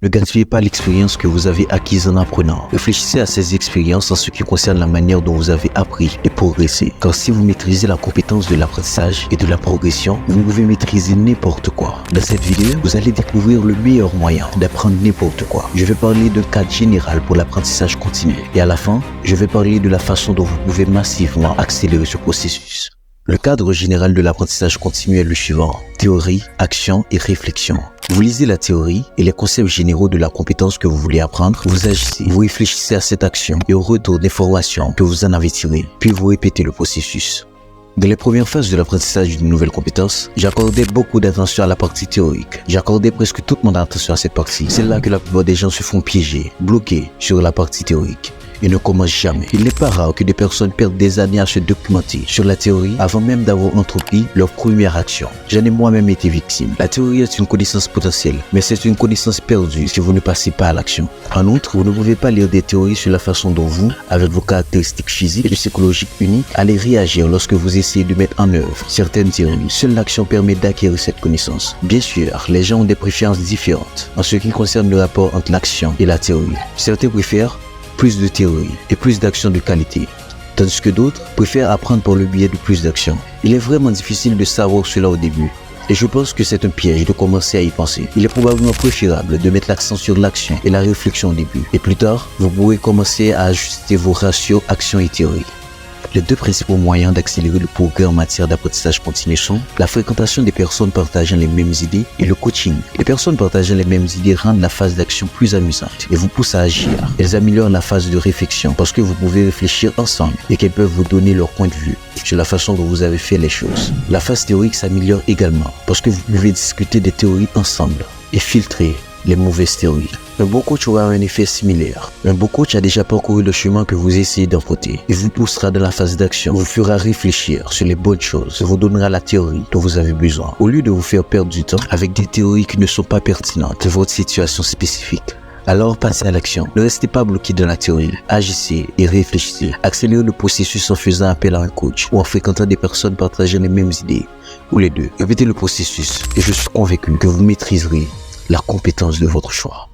Ne gaspillez pas l'expérience que vous avez acquise en apprenant. Réfléchissez à ces expériences en ce qui concerne la manière dont vous avez appris et progressé. Car si vous maîtrisez la compétence de l'apprentissage et de la progression, vous pouvez maîtriser n'importe quoi. Dans cette vidéo, vous allez découvrir le meilleur moyen d'apprendre n'importe quoi. Je vais parler d'un cadre général pour l'apprentissage continu. Et à la fin, je vais parler de la façon dont vous pouvez massivement accélérer ce processus. Le cadre général de l'apprentissage continu est le suivant: théorie, action et réflexion. Vous lisez la théorie et les concepts généraux de la compétence que vous voulez apprendre, vous agissez, vous réfléchissez à cette action et au retour d'informations que vous en avez tiré, puis vous répétez le processus. Dans les premières phases de l'apprentissage d'une nouvelle compétence, j'accordais beaucoup d'attention à la partie théorique. J'accordais presque toute mon attention à cette partie. C'est là que la plupart des gens se font piéger, bloqués sur la partie théorique et ne commencent jamais. Il n'est pas rare que des personnes perdent des années à se documenter sur la théorie avant même d'avoir entrepris leur première action. J'en ai moi-même été victime. La théorie est une connaissance potentielle, mais c'est une connaissance perdue si vous ne passez pas à l'action. En outre, vous ne pouvez pas lire des théories sur la façon dont vous, avec vos caractéristiques physiques et psychologiques uniques, allez réagir lorsque vous essayez de mettre en œuvre certaines théories. Seule l'action permet d'acquérir cette connaissance. Bien sûr, les gens ont des préférences différentes en ce qui concerne le rapport entre l'action et la théorie. Certains préfèrent plus de théorie et plus d'actions de qualité, tandis que d'autres préfèrent apprendre par le biais de plus d'actions. Il est vraiment difficile de savoir cela au début, et je pense que c'est un piège de commencer à y penser. Il est probablement préférable de mettre l'accent sur l'action et la réflexion au début, et plus tard, vous pourrez commencer à ajuster vos ratios action et théorie. Les deux principaux moyens d'accélérer le progrès en matière d'apprentissage continu sont la fréquentation des personnes partageant les mêmes idées et le coaching. Les personnes partageant les mêmes idées rendent la phase d'action plus amusante et vous poussent à agir. Elles améliorent la phase de réflexion parce que vous pouvez réfléchir ensemble et qu'elles peuvent vous donner leur point de vue sur la façon dont vous avez fait les choses. La phase théorique s'améliore également parce que vous pouvez discuter des théories ensemble et filtrer les mauvaises théories. Un bon coach aura un effet similaire. Un bon coach a déjà parcouru le chemin que vous essayez d'emprunter. Il vous poussera dans la phase d'action, vous fera réfléchir sur les bonnes choses, vous donnera la théorie dont vous avez besoin. Au lieu de vous faire perdre du temps avec des théories qui ne sont pas pertinentes de votre situation spécifique, alors passez à l'action. Ne restez pas bloqué dans la théorie. Agissez et réfléchissez. Accélérez le processus en faisant appel à un coach ou en fréquentant des personnes partageant les mêmes idées, ou les deux. Répétez le processus et je suis convaincu que vous maîtriserez la compétence de votre choix.